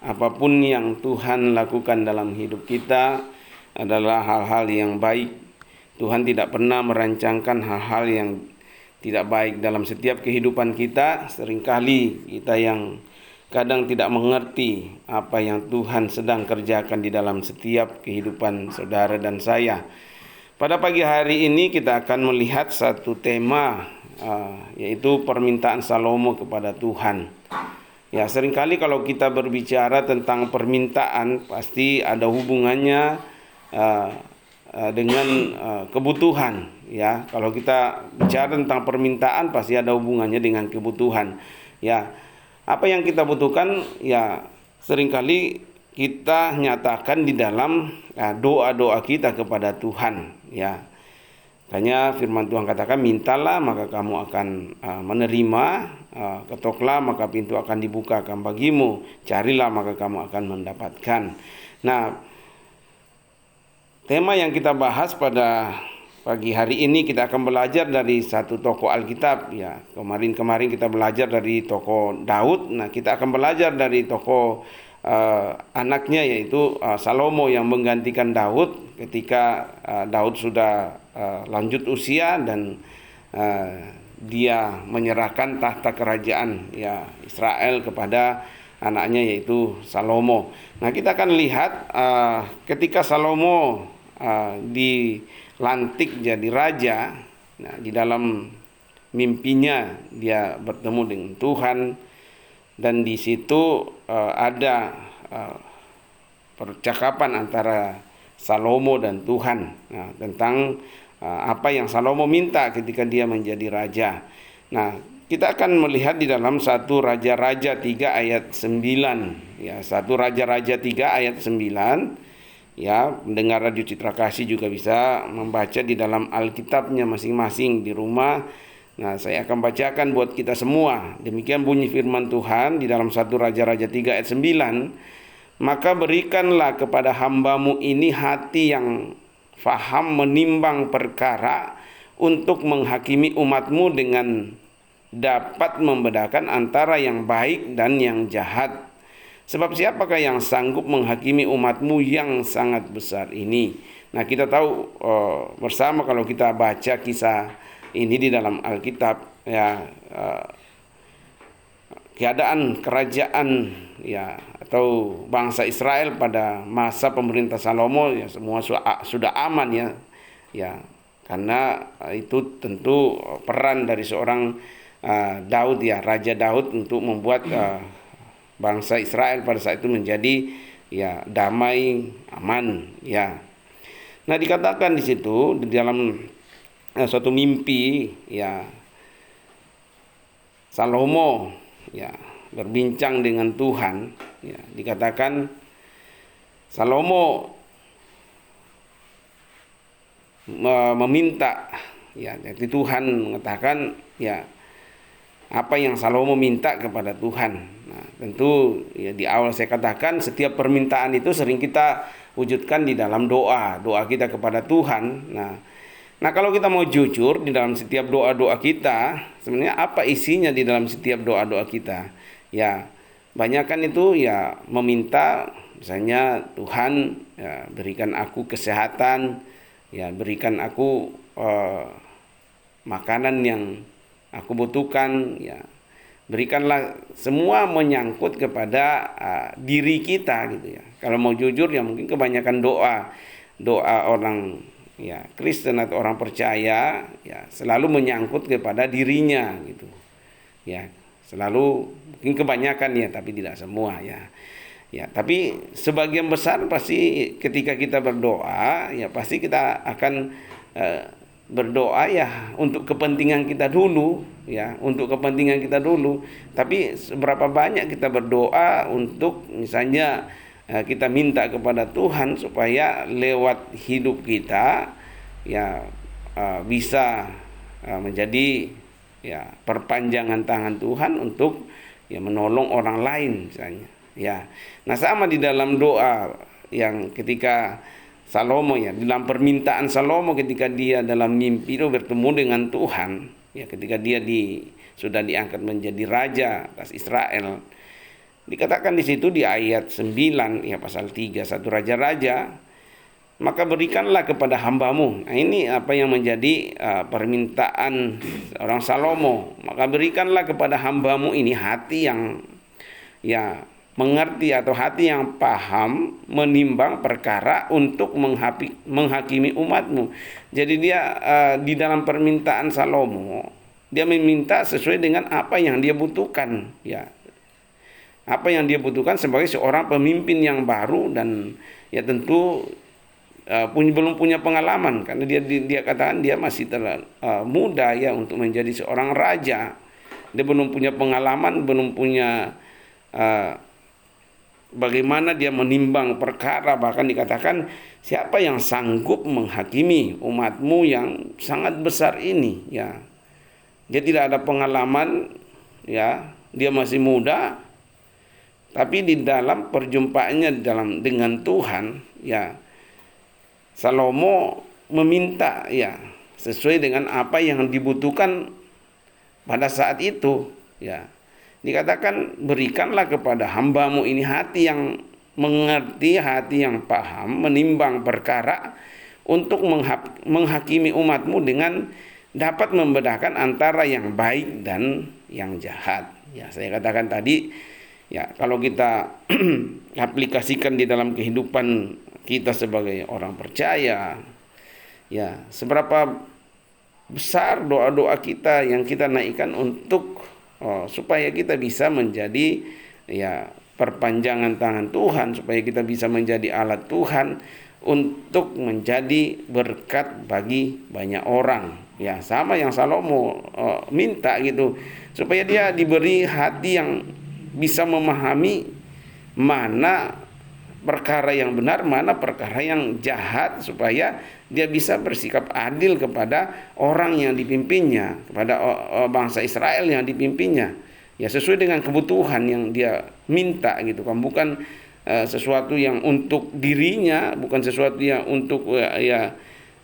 apapun yang Tuhan lakukan dalam hidup kita adalah hal-hal yang baik. Tuhan tidak pernah merancangkan hal-hal yang tidak baik dalam setiap kehidupan kita. Seringkali kita yang kadang tidak mengerti apa yang Tuhan sedang kerjakan di dalam setiap kehidupan saudara dan saya. Pada pagi hari ini kita akan melihat satu tema, yaitu permintaan Salomo kepada Tuhan. Ya, seringkali kalau kita berbicara tentang permintaan pasti ada hubungannya dengan kebutuhan. Ya, kalau kita bicara tentang permintaan pasti ada hubungannya dengan kebutuhan. Ya, apa yang kita butuhkan ya seringkali kita nyatakan di dalam doa-doa kita kepada Tuhan. Ya, makanya firman Tuhan katakan, mintalah maka kamu akan menerima, ketoklah maka pintu akan dibukakan bagimu, carilah maka kamu akan mendapatkan. Nah, tema yang kita bahas pada pagi hari ini kita akan belajar dari satu tokoh Alkitab. Ya, kemarin kita belajar dari tokoh Daud. Nah, kita akan belajar dari tokoh anaknya yaitu Salomo yang menggantikan Daud ketika Daud sudah lanjut usia dan dia menyerahkan tahta kerajaan ya Israel kepada anaknya yaitu Salomo. Nah, kita akan lihat ketika Salomo dilantik jadi raja, nah, di dalam mimpinya dia bertemu dengan Tuhan. Dan di situ ada percakapan antara Salomo dan Tuhan tentang apa yang Salomo minta ketika dia menjadi raja. Nah, kita akan melihat di dalam 1 Raja-Raja 3 ayat 9. Ya, 1 Raja-Raja 3 ayat 9. Ya, pendengar Radio Citra Kasih juga bisa membaca di dalam Alkitabnya masing-masing di rumah. Nah, saya akan bacakan buat kita semua. Demikian bunyi firman Tuhan di dalam 1 Raja-Raja 3 ayat 9. Maka berikanlah kepada hambamu ini hati yang faham menimbang perkara untuk menghakimi umatmu dengan dapat membedakan antara yang baik dan yang jahat. Sebab siapakah yang sanggup menghakimi umatmu yang sangat besar ini? Nah, kita tahu bersama kalau kita baca kisah ini di dalam Alkitab ya, keadaan kerajaan ya atau bangsa Israel pada masa pemerintah Salomo ya semua sudah aman ya. Ya, karena itu tentu peran dari seorang Daud ya, Raja Daud untuk membuat bangsa Israel pada saat itu menjadi ya damai, aman ya. Nah, dikatakan di situ di dalam suatu mimpi ya Salomo ya berbincang dengan Tuhan ya, dikatakan Salomo meminta ya, jadi Tuhan mengatakan ya apa yang Salomo minta kepada Tuhan. Nah, tentu ya di awal saya katakan setiap permintaan itu sering kita wujudkan di dalam doa kita kepada Tuhan. Nah, kalau kita mau jujur di dalam setiap doa-doa kita, sebenarnya apa isinya di dalam setiap doa-doa kita? Ya, banyakkan itu ya meminta misalnya Tuhan ya, berikan aku kesehatan, ya berikan aku makanan yang aku butuhkan, ya berikanlah, semua menyangkut kepada diri kita gitu ya. Kalau mau jujur ya mungkin kebanyakan doa orang ya Kristen atau orang percaya ya selalu menyangkut kepada dirinya gitu ya, selalu mungkin kebanyakan ya tapi tidak semua ya. Ya, tapi sebagian besar pasti ketika kita berdoa ya pasti kita akan berdoa ya untuk kepentingan kita dulu ya, untuk kepentingan kita dulu. Tapi seberapa banyak kita berdoa untuk misalnya kita minta kepada Tuhan supaya lewat hidup kita ya bisa menjadi ya perpanjangan tangan Tuhan untuk ya menolong orang lain misalnya ya. Nah, sama di dalam doa yang ketika Salomo ya, dalam permintaan Salomo ketika dia dalam mimpi itu bertemu dengan Tuhan ya, ketika dia sudah diangkat menjadi raja atas Israel. Dikatakan di situ di ayat 9 ya pasal 3 satu Raja-Raja, maka berikanlah kepada hambamu. Nah, ini apa yang menjadi permintaan orang Salomo. Maka berikanlah kepada hambamu ini hati yang ya mengerti atau hati yang paham menimbang perkara untuk menghakimi umatmu. Jadi dia di dalam permintaan Salomo, dia meminta sesuai dengan apa yang dia butuhkan, ya. Apa yang dia butuhkan sebagai seorang pemimpin yang baru, dan ya tentu belum punya pengalaman, karena dia katakan dia masih muda ya untuk menjadi seorang raja. Dia belum punya pengalaman, belum punya bagaimana dia menimbang perkara. Bahkan dikatakan, siapa yang sanggup menghakimi umatmu yang sangat besar ini, ya. Dia tidak ada pengalaman, ya. Dia masih muda, tapi di dalam perjumpaannya dengan Tuhan, ya, Salomo meminta ya sesuai dengan apa yang dibutuhkan pada saat itu, ya. Dikatakan, berikanlah kepada hambamu ini hati yang mengerti, hati yang paham menimbang perkara untuk menghakimi umatmu dengan dapat membedakan antara yang baik dan yang jahat. Ya, saya katakan tadi, ya, kalau kita aplikasikan di dalam kehidupan kita sebagai orang percaya, ya, seberapa besar doa-doa kita yang kita naikkan untuk supaya kita bisa menjadi ya perpanjangan tangan Tuhan, supaya kita bisa menjadi alat Tuhan untuk menjadi berkat bagi banyak orang. Ya, sama yang Salomo minta gitu, supaya dia diberi hati yang bisa memahami mana perkara yang benar, mana perkara yang jahat, supaya dia bisa bersikap adil kepada orang yang dipimpinnya, kepada bangsa Israel yang dipimpinnya, ya, sesuai dengan kebutuhan yang dia minta gitu kan. Bukan sesuatu yang untuk dirinya, bukan sesuatu yang untuk ya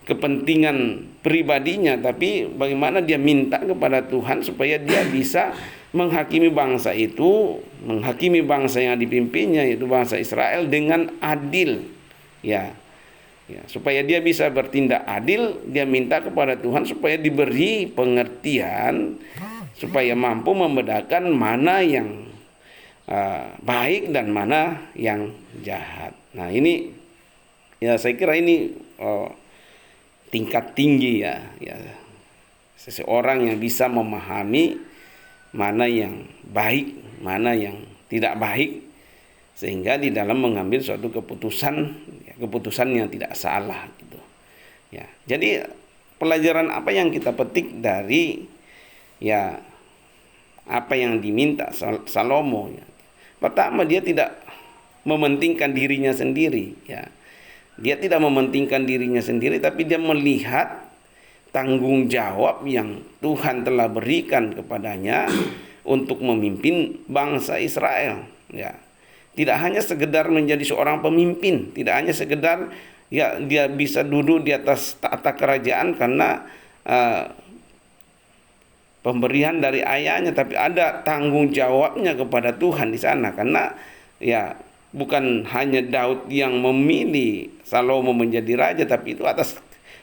kepentingan pribadinya, tapi bagaimana dia minta kepada Tuhan supaya dia bisa menghakimi bangsa itu, menghakimi bangsa yang dipimpinnya, yaitu bangsa Israel, dengan adil, ya. Ya, supaya dia bisa bertindak adil, dia minta kepada Tuhan supaya diberi pengertian, supaya mampu membedakan mana yang baik dan mana yang jahat. Nah, ini ya saya kira ini tingkat tinggi ya seseorang yang bisa memahami mana yang baik, mana yang tidak baik, sehingga di dalam mengambil suatu keputusan, ya, keputusan yang tidak salah gitu. Ya, jadi pelajaran apa yang kita petik dari ya apa yang diminta Salomo, ya. Pertama, dia tidak mementingkan dirinya sendiri, ya. Dia tidak mementingkan dirinya sendiri, tapi dia melihat tanggung jawab yang Tuhan telah berikan kepadanya untuk memimpin bangsa Israel, ya. Tidak hanya sekedar menjadi seorang pemimpin, tidak hanya sekedar ya dia bisa duduk di atas tahta kerajaan karena pemberian dari ayahnya, tapi ada tanggung jawabnya kepada Tuhan di sana, karena ya bukan hanya Daud yang memilih Salomo menjadi raja, tapi itu atas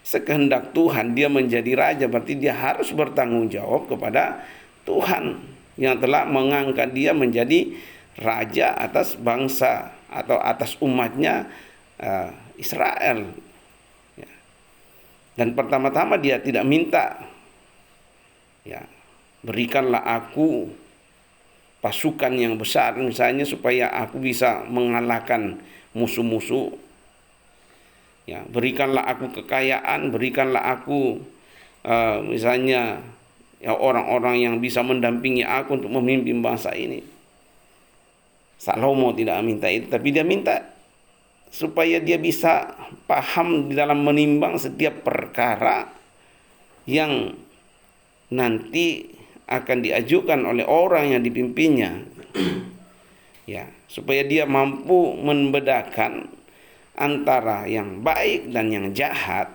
sekehendak Tuhan dia menjadi raja. Berarti dia harus bertanggung jawab kepada Tuhan yang telah mengangkat dia menjadi raja atas bangsa atau atas umatnya Israel, ya. Dan pertama-tama dia tidak minta, ya, berikanlah aku pasukan yang besar misalnya supaya aku bisa mengalahkan musuh-musuh, ya, berikanlah aku kekayaan, berikanlah aku misalnya ya orang-orang yang bisa mendampingi aku untuk memimpin bangsa ini. Salomo tidak minta itu, tapi dia minta supaya dia bisa paham di dalam menimbang setiap perkara yang nanti akan diajukan oleh orang yang dipimpinnya, ya, supaya dia mampu membedakan antara yang baik dan yang jahat,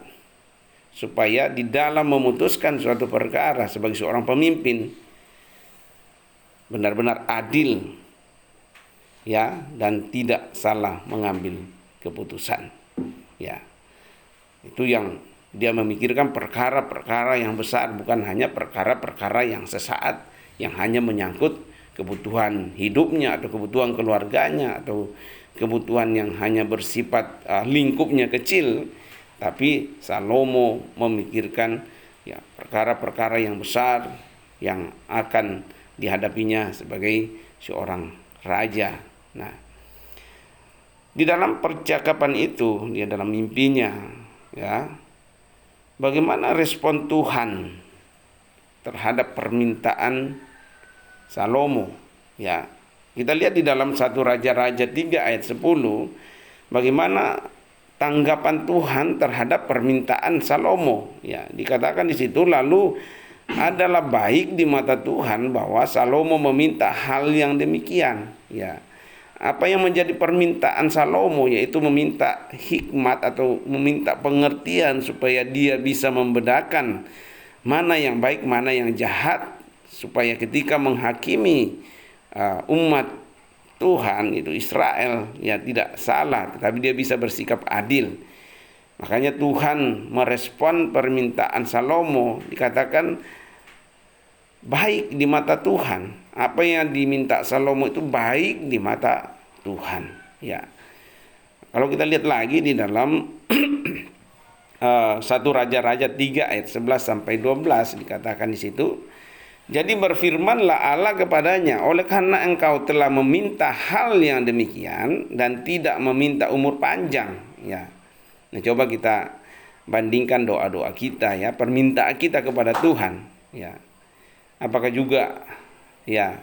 supaya di dalam memutuskan suatu perkara sebagai seorang pemimpin benar-benar adil, ya, dan tidak salah mengambil keputusan. Ya. Itu yang dia memikirkan perkara-perkara yang besar, bukan hanya perkara-perkara yang sesaat, yang hanya menyangkut kebutuhan hidupnya atau kebutuhan keluarganya atau kebutuhan yang hanya bersifat lingkupnya kecil. Tapi Salomo memikirkan ya perkara-perkara yang besar yang akan dihadapinya sebagai seorang raja. Nah, di dalam percakapan itu, dia dalam mimpinya, ya, bagaimana respon Tuhan terhadap permintaan Salomo? Ya, kita lihat di dalam 1 Raja-Raja 3 ayat 10, bagaimana tanggapan Tuhan terhadap permintaan Salomo. Ya, dikatakan di situ, lalu adalah baik di mata Tuhan bahwa Salomo meminta hal yang demikian. Ya, apa yang menjadi permintaan Salomo, yaitu meminta hikmat atau meminta pengertian supaya dia bisa membedakan mana yang baik, mana yang jahat, supaya ketika menghakimi umat Tuhan itu Israel ya tidak salah, tetapi dia bisa bersikap adil. Makanya Tuhan merespon permintaan Salomo, dikatakan baik di mata Tuhan. Apa yang diminta Salomo itu baik di mata Tuhan. Ya. Kalau kita lihat lagi di dalam 1 Raja-Raja 3 ayat 11 sampai 12 dikatakan di situ, jadi berfirmanlah Allah kepadanya, oleh karena engkau telah meminta hal yang demikian dan tidak meminta umur panjang. Ya. Nah, coba kita bandingkan doa-doa kita, ya, permintaan kita kepada Tuhan. Ya. Apakah juga ya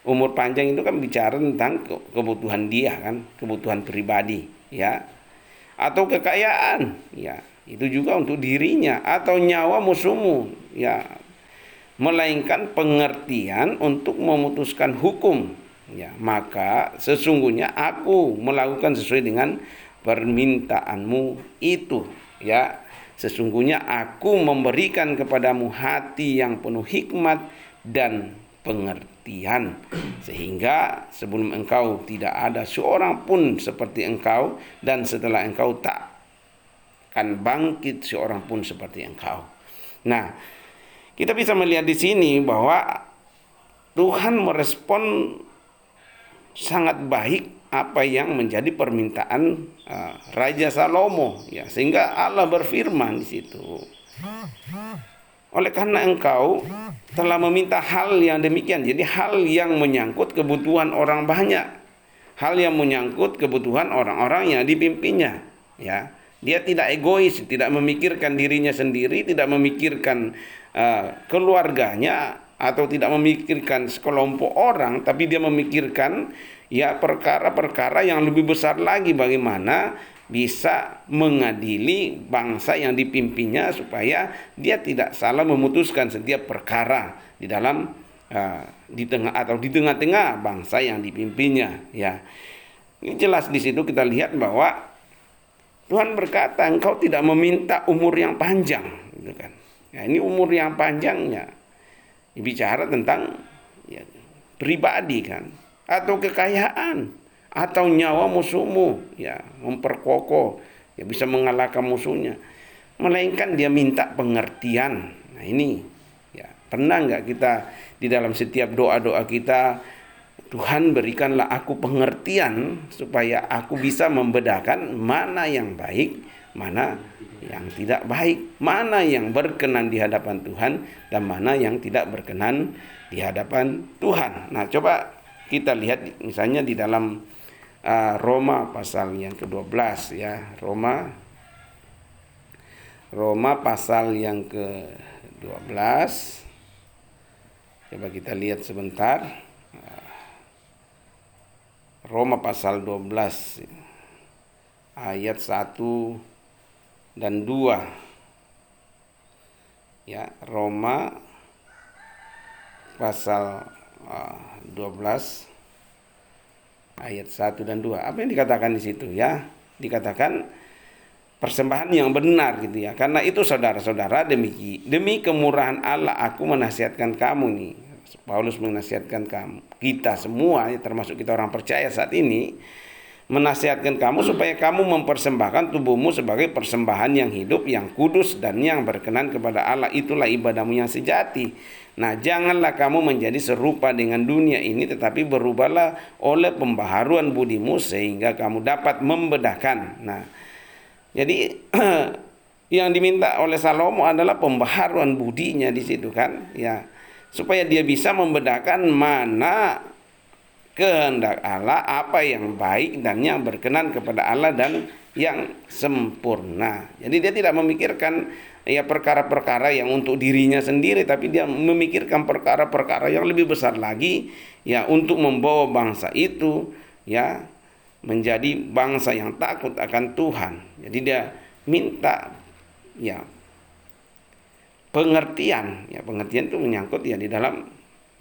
umur panjang itu kan bicara tentang kebutuhan dia kan, kebutuhan pribadi, ya. Atau kekayaan, ya. Itu juga untuk dirinya, atau nyawa musuhmu, ya. Melainkan pengertian untuk memutuskan hukum. Ya, maka sesungguhnya aku melakukan sesuai dengan permintaanmu itu. Ya, sesungguhnya aku memberikan kepadamu hati yang penuh hikmat dan pengertian, sehingga sebelum engkau tidak ada seorang pun seperti engkau, dan setelah engkau tak akan bangkit seorang pun seperti engkau. Nah, kita bisa melihat di sini bahwa Tuhan merespon sangat baik apa yang menjadi permintaan Raja Salomo, ya, sehingga Allah berfirman di situ, oleh karena engkau telah meminta hal yang demikian. Jadi hal yang menyangkut kebutuhan orang banyak, hal yang menyangkut kebutuhan orang-orang yang dipimpinnya, ya. Dia tidak egois, tidak memikirkan dirinya sendiri, tidak memikirkan keluarganya, atau tidak memikirkan sekelompok orang, tapi dia memikirkan ya perkara-perkara yang lebih besar lagi, bagaimana bisa mengadili bangsa yang dipimpinnya supaya dia tidak salah memutuskan setiap perkara di dalam di tengah atau di tengah-tengah bangsa yang dipimpinnya, ya. Ini jelas di situ kita lihat bahwa Tuhan berkata, engkau tidak meminta umur yang panjang, gitu kan. Ya, ini umur yang panjangnya bicara tentang ya, pribadi kan, atau kekayaan, atau nyawa musuhmu, ya, memperkokoh, ya, bisa mengalahkan musuhnya. Melainkan dia minta pengertian. Nah, ini ya, pernah nggak kita di dalam setiap doa-doa kita, Tuhan berikanlah aku pengertian supaya aku bisa membedakan mana yang baik, mana yang tidak baik, mana yang berkenan di hadapan Tuhan dan mana yang tidak berkenan di hadapan Tuhan. Nah, coba kita lihat misalnya di dalam Roma pasal yang ke-12, ya. Roma pasal yang ke-12. Coba kita lihat sebentar. Roma pasal 12 ayat 1 dan 2. Ya, Roma pasal 12 ayat 1 dan 2. Apa yang dikatakan di situ, ya? Dikatakan persembahan yang benar, gitu ya. Karena itu saudara-saudara, demi kemurahan Allah aku menasihatkan kamu nih, Paulus menasihatkan kita semua, termasuk kita orang percaya saat ini, menasihatkan kamu supaya kamu mempersembahkan tubuhmu sebagai persembahan yang hidup, yang kudus, dan yang berkenan kepada Allah. Itulah ibadahmu yang sejati. Nah, janganlah kamu menjadi serupa dengan dunia ini, tetapi berubahlah oleh pembaharuan budimu sehingga kamu dapat membedakan. Nah, jadi yang diminta oleh Salomo adalah pembaharuan budinya di situ kan, ya, supaya dia bisa membedakan mana kehendak Allah, apa yang baik dan yang berkenan kepada Allah dan yang sempurna. Jadi dia tidak memikirkan ya perkara-perkara yang untuk dirinya sendiri, tapi dia memikirkan perkara-perkara yang lebih besar lagi, ya, untuk membawa bangsa itu ya menjadi bangsa yang takut akan Tuhan. Jadi dia minta ya pengertian. Ya, pengertian itu menyangkut ya di dalam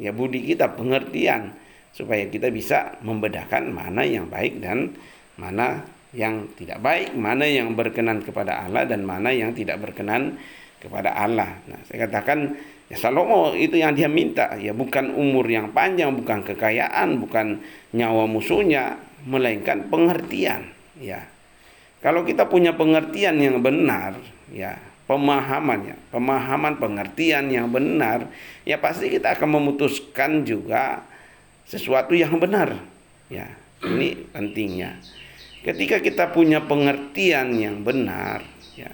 ya budi kita, pengertian, supaya kita bisa membedakan mana yang baik dan mana yang tidak baik, mana yang berkenan kepada Allah dan mana yang tidak berkenan kepada Allah. Nah, saya katakan ya Salomo itu yang dia minta, ya bukan umur yang panjang, bukan kekayaan, bukan nyawa musuhnya, melainkan pengertian. Ya, kalau kita punya pengertian yang benar, ya pemahaman pengertian yang benar, ya pasti kita akan memutuskan juga sesuatu yang benar. Ya, ini pentingnya. Ketika kita punya pengertian yang benar, ya,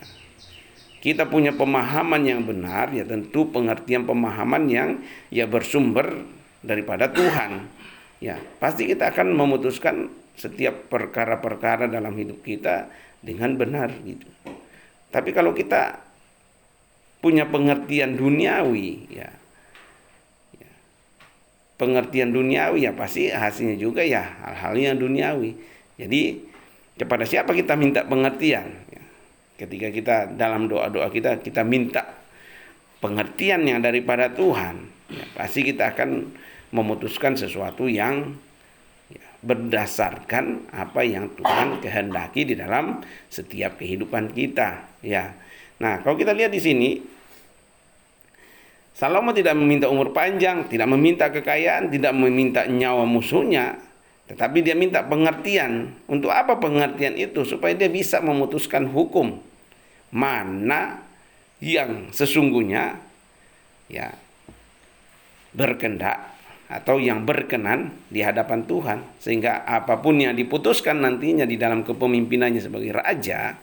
kita punya pemahaman yang benar, ya tentu pengertian pemahaman yang ya bersumber daripada Tuhan. Ya, pasti kita akan memutuskan setiap perkara-perkara dalam hidup kita dengan benar gitu. Tapi kalau kita punya pengertian duniawi, ya pengertian duniawi, ya pasti hasilnya juga ya hal-hal yang duniawi. Jadi kepada siapa kita minta pengertian? Ya, ketika kita dalam doa-doa kita minta pengertian yang daripada Tuhan, ya, pasti kita akan memutuskan sesuatu yang ya, berdasarkan apa yang Tuhan kehendaki di dalam setiap kehidupan kita. Ya, nah kalau kita lihat di sini, Salomo tidak meminta umur panjang, tidak meminta kekayaan, tidak meminta nyawa musuhnya, tetapi dia minta pengertian. Untuk apa pengertian itu? Supaya dia bisa memutuskan hukum mana yang sesungguhnya ya berkehendak atau yang berkenan di hadapan Tuhan, sehingga apapun yang diputuskan nantinya di dalam kepemimpinannya sebagai raja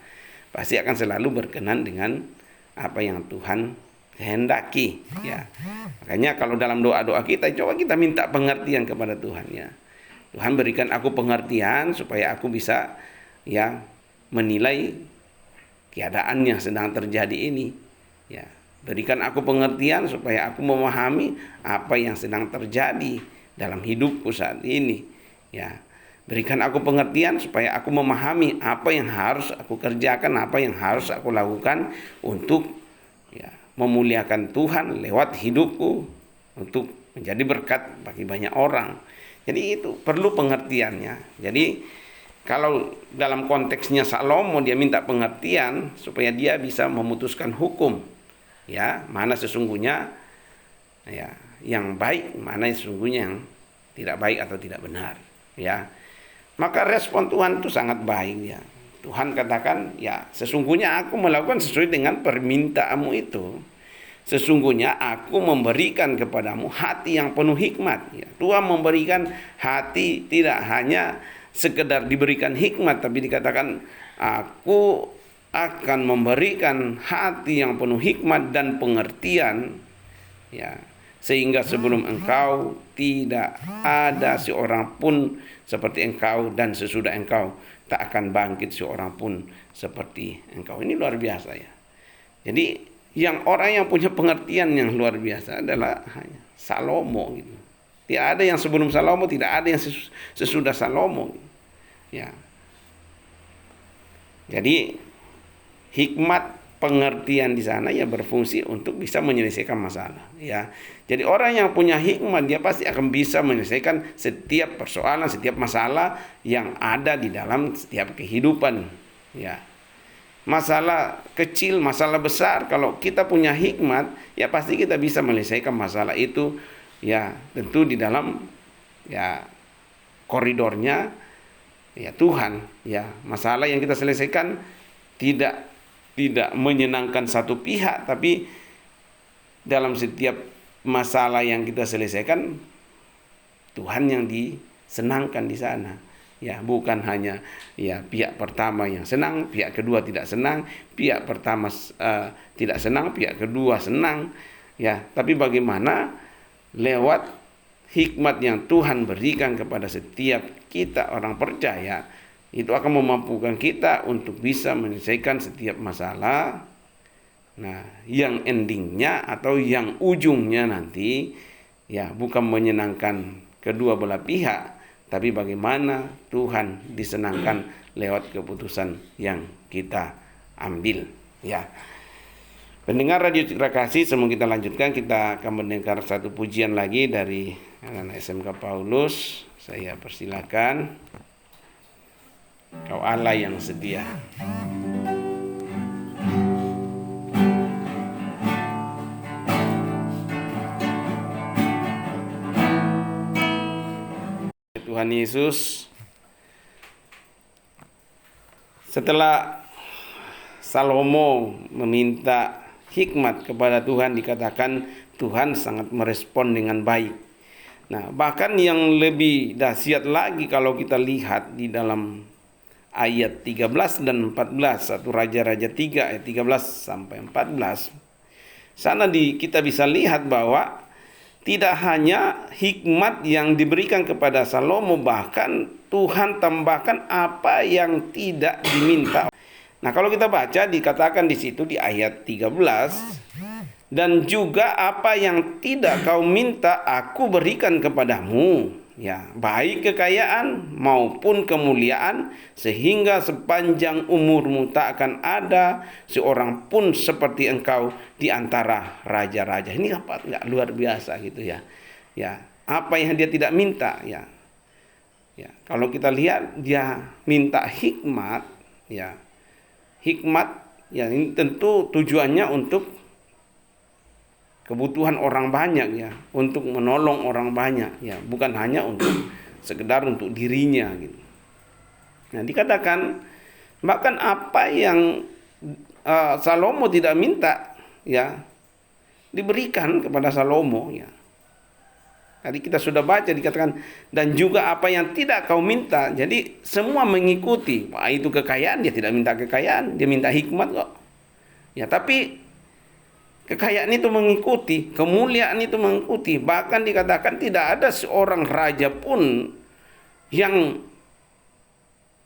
pasti akan selalu berkenan dengan apa yang Tuhan kehendaki. Ya, makanya kalau dalam doa-doa kita coba kita minta pengertian kepada Tuhan, ya. Tuhan berikan aku pengertian supaya aku bisa ya menilai keadaan yang sedang terjadi ini. Ya, berikan aku pengertian supaya aku memahami apa yang sedang terjadi dalam hidupku saat ini. Ya, berikan aku pengertian supaya aku memahami apa yang harus aku kerjakan, apa yang harus aku lakukan untuk ya memuliakan Tuhan lewat hidupku, untuk menjadi berkat bagi banyak orang. Jadi itu perlu pengertiannya. Jadi kalau dalam konteksnya Salomo dia minta pengertian supaya dia bisa memutuskan hukum, ya mana sesungguhnya ya yang baik, mana sesungguhnya yang tidak baik atau tidak benar, ya. Maka respon Tuhan itu sangat baik, ya. Tuhan katakan, ya sesungguhnya aku melakukan sesuai dengan permintaanmu itu. Sesungguhnya aku memberikan kepadamu hati yang penuh hikmat. Ya, Tuhan memberikan hati tidak hanya sekedar diberikan hikmat, tapi dikatakan aku akan memberikan hati yang penuh hikmat dan pengertian. Ya, sehingga sebelum engkau tidak ada seorang pun seperti engkau, dan sesudah engkau tak akan bangkit seorang pun seperti engkau. Ini luar biasa, ya. Jadi yang orang yang punya pengertian yang luar biasa adalah hanya Salomo gitu. Tidak ada yang sebelum Salomo, tidak ada yang sesudah Salomo. Ya. Jadi hikmat pengertian di sana ya berfungsi untuk bisa menyelesaikan masalah, ya. Jadi orang yang punya hikmat dia pasti akan bisa menyelesaikan setiap persoalan, setiap masalah yang ada di dalam setiap kehidupan, ya. Masalah kecil, masalah besar, kalau kita punya hikmat, ya pasti kita bisa menyelesaikan masalah itu ya tentu di dalam ya koridornya ya Tuhan. Ya, masalah yang kita selesaikan tidak menyenangkan satu pihak, tapi dalam setiap masalah yang kita selesaikan Tuhan yang disenangkan di sana. Ya, bukan hanya ya pihak pertama yang senang, pihak kedua tidak senang, pihak pertama tidak senang, pihak kedua senang. Ya, tapi bagaimana lewat hikmat yang Tuhan berikan kepada setiap kita orang percaya, itu akan memampukan kita untuk bisa menyelesaikan setiap masalah. Nah, yang endingnya atau yang ujungnya nanti ya bukan menyenangkan kedua belah pihak, tapi bagaimana Tuhan disenangkan lewat keputusan yang kita ambil. Ya, pendengar Radio Citra Kasih, sebelum kita lanjutkan, kita akan mendengar satu pujian lagi dari anak SMK Paulus. Saya persilakan. Kau Allah yang setia. Tuhan Yesus, setelah Salomo meminta hikmat kepada Tuhan, dikatakan Tuhan sangat merespon dengan baik. Nah, bahkan yang lebih dahsyat lagi kalau kita lihat di dalam ayat 13 dan 14, 1 Raja-Raja 3 ayat 13 sampai 14. Sana kita bisa lihat bahwa tidak hanya hikmat yang diberikan kepada Salomo, bahkan Tuhan tambahkan apa yang tidak diminta. Nah, kalau kita baca dikatakan di situ di ayat 13, dan juga apa yang tidak kau minta aku berikan kepadamu, ya, baik kekayaan maupun kemuliaan, sehingga sepanjang umurmu tak akan ada seorang pun seperti engkau di antara raja-raja. Ini apa enggak luar biasa gitu ya. Ya, apa yang dia tidak minta ya. Ya, kalau kita lihat dia minta hikmat, ya. Hikmat ya ini tentu tujuannya untuk kebutuhan orang banyak ya, untuk menolong orang banyak ya, bukan hanya untuk sekedar untuk dirinya gitu. Nah, dikatakan bahkan apa yang Salomo tidak minta ya diberikan kepada Salomo ya. Tadi kita sudah baca dikatakan dan juga apa yang tidak kau minta. Jadi semua mengikuti. Wah, itu kekayaan, dia tidak minta kekayaan, dia minta hikmat kok. Ya, tapi kekayaan itu mengikuti, kemuliaan itu mengikuti. Bahkan dikatakan tidak ada seorang raja pun yang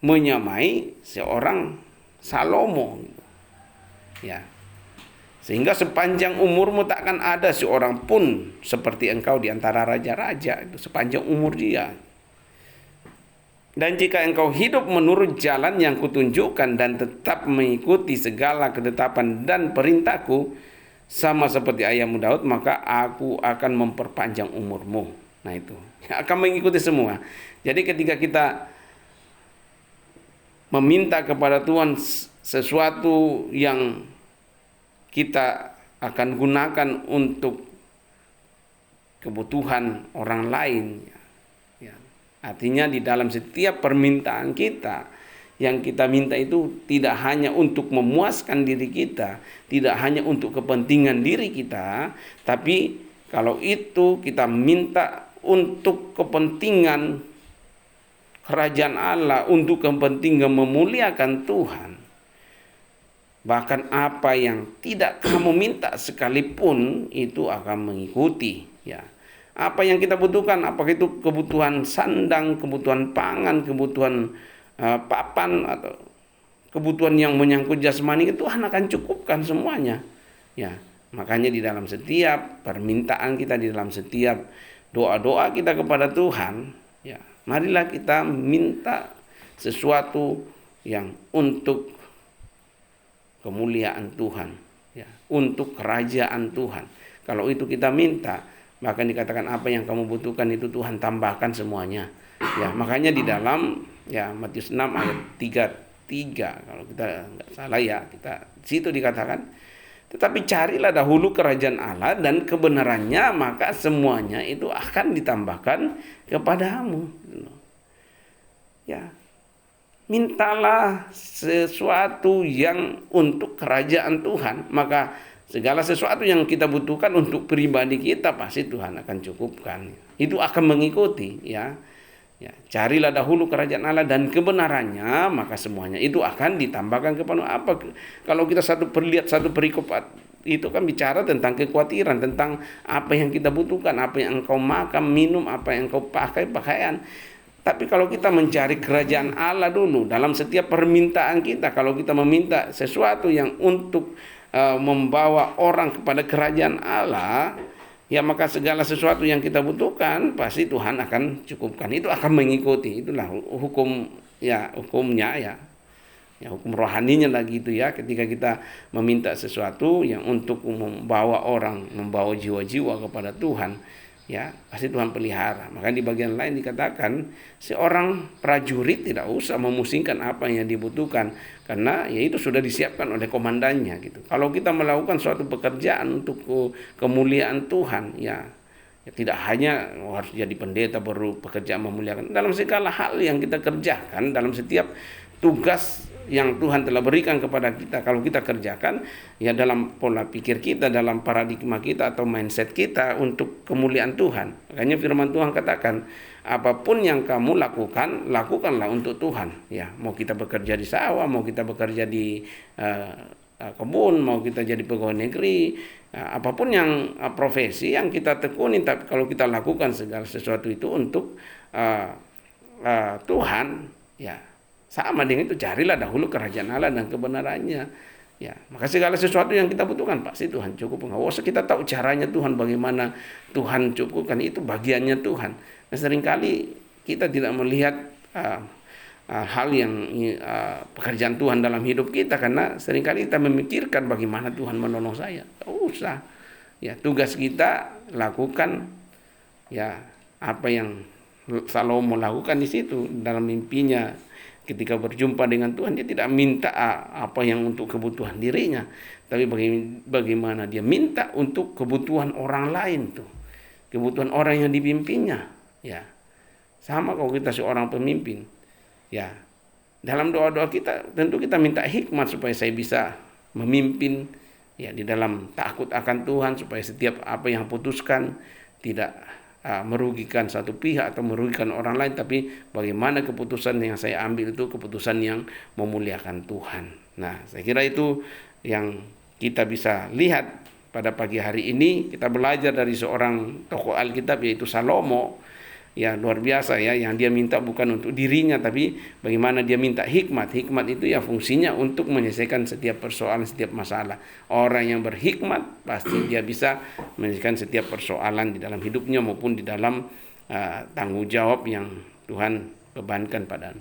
menyamai seorang Salomo. Ya. Sehingga sepanjang umurmu takkan ada seorang pun seperti engkau di antara raja-raja. Itu sepanjang umur dia. Dan jika engkau hidup menurut jalan yang kutunjukkan dan tetap mengikuti segala ketetapan dan perintahku, sama seperti ayahmu Daud, maka aku akan memperpanjang umurmu. Nah itu, akan mengikuti semua. Jadi ketika kita meminta kepada Tuhan sesuatu yang kita akan gunakan untuk kebutuhan orang lain, ya. Artinya di dalam setiap permintaan kita, yang kita minta itu tidak hanya untuk memuaskan diri kita, tidak hanya untuk kepentingan diri kita, tapi kalau itu kita minta untuk kepentingan kerajaan Allah, untuk kepentingan memuliakan Tuhan, bahkan apa yang tidak kamu minta sekalipun itu akan mengikuti ya. Apa yang kita butuhkan, apakah itu kebutuhan sandang, kebutuhan pangan, kebutuhan papan atau kebutuhan yang menyangkut jasmani, Tuhan akan cukupkan semuanya. Ya, makanya di dalam setiap permintaan kita, di dalam setiap doa-doa kita kepada Tuhan, ya, marilah kita minta sesuatu yang untuk kemuliaan Tuhan, ya, untuk kerajaan Tuhan. Kalau itu kita minta, bahkan dikatakan apa yang kamu butuhkan itu Tuhan tambahkan semuanya. Ya, makanya di dalam ya Matius 6 ayat 33 kalau kita nggak salah ya, kita situ dikatakan Tetapi carilah dahulu kerajaan Allah dan kebenarannya, maka semuanya itu akan ditambahkan kepadamu. Ya, mintalah sesuatu yang untuk kerajaan Tuhan, maka segala sesuatu yang kita butuhkan untuk pribadi kita pasti Tuhan akan cukupkan. Itu akan mengikuti, ya. Ya, carilah dahulu kerajaan Allah dan kebenarannya, maka semuanya itu akan ditambahkan kepada apa? Kalau kita lihat satu perikop itu kan bicara tentang kekhawatiran, tentang apa yang kita butuhkan, apa yang engkau makan, minum, apa yang engkau pakai, pakaian. Tapi kalau kita mencari kerajaan Allah dulu dalam setiap permintaan kita, kalau kita meminta sesuatu yang untuk membawa orang kepada kerajaan Allah, ya maka segala sesuatu yang kita butuhkan pasti Tuhan akan cukupkan. Itu akan mengikuti. Itulah hukum, ya, hukumnya, ya. Ya, hukum rohaninya lagi itu, ya. Ketika kita meminta sesuatu yang untuk membawa orang, membawa jiwa-jiwa kepada Tuhan, ya, pasti Tuhan pelihara. Maka di bagian lain dikatakan seorang prajurit tidak usah memusingkan apa yang dibutuhkan, karena ya itu sudah disiapkan oleh komandannya gitu. Kalau kita melakukan suatu pekerjaan untuk kemuliaan Tuhan, ya tidak hanya harus jadi pendeta baru pekerjaan memuliakan. Dalam segala hal yang kita kerjakan, dalam setiap tugas yang Tuhan telah berikan kepada kita, kalau kita kerjakan ya dalam pola pikir kita, dalam paradigma kita atau mindset kita untuk kemuliaan Tuhan. Makanya firman Tuhan katakan, apapun yang kamu lakukan, lakukanlah untuk Tuhan. Ya, mau kita bekerja di sawah, mau kita bekerja di kebun, mau kita jadi pegawai negeri, apapun yang profesi yang kita tekuni, tapi kalau kita lakukan segala sesuatu itu untuk Tuhan, ya sama dengan itu, carilah dahulu kerajaan Allah dan kebenarannya. Ya, maka segala sesuatu yang kita butuhkan pasti Tuhan cukupkan. Kita tahu caranya Tuhan, bagaimana Tuhan cukupkan, itu bagiannya Tuhan. Nah, seringkali kita tidak melihat hal yang pekerjaan Tuhan dalam hidup kita, karena seringkali kita memikirkan bagaimana Tuhan menolong saya. Tak usah. Ya, tugas kita lakukan ya apa yang Salomo lakukan di situ dalam mimpinya. Ketika berjumpa dengan Tuhan, dia tidak minta apa yang untuk kebutuhan dirinya, tapi bagaimana dia minta untuk kebutuhan orang lain tuh, kebutuhan orang yang dipimpinnya. Ya, sama kalau kita seorang pemimpin, ya dalam doa-doa kita tentu kita minta hikmat supaya saya bisa memimpin, ya di dalam takut akan Tuhan, supaya setiap apa yang putuskan tidak merugikan satu pihak atau merugikan orang lain, tapi bagaimana keputusan yang saya ambil itu keputusan yang memuliakan Tuhan. Nah, saya kira itu yang kita bisa lihat pada pagi hari ini. Kita belajar dari seorang tokoh Alkitab, yaitu Salomo. Ya, luar biasa ya, yang dia minta bukan untuk dirinya, tapi bagaimana dia minta hikmat. Hikmat itu ya fungsinya untuk menyelesaikan setiap persoalan, setiap masalah. Orang yang berhikmat pasti dia bisa menyelesaikan setiap persoalan di dalam hidupnya maupun di dalam tanggung jawab yang Tuhan bebankan pada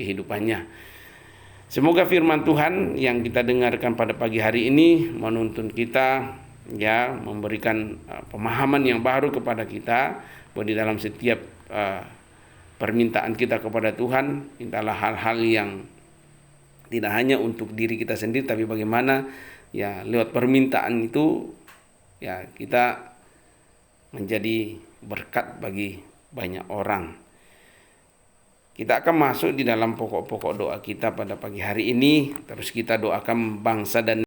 kehidupannya. Semoga firman Tuhan yang kita dengarkan pada pagi hari ini menuntun kita, ya, memberikan pemahaman yang baru kepada kita, bahwa di dalam setiap permintaan kita kepada Tuhan, mintalah hal-hal yang tidak hanya untuk diri kita sendiri, tapi bagaimana ya lewat permintaan itu ya kita menjadi berkat bagi banyak orang. Kita akan masuk di dalam pokok-pokok doa kita pada pagi hari ini. Terus kita doakan bangsa dan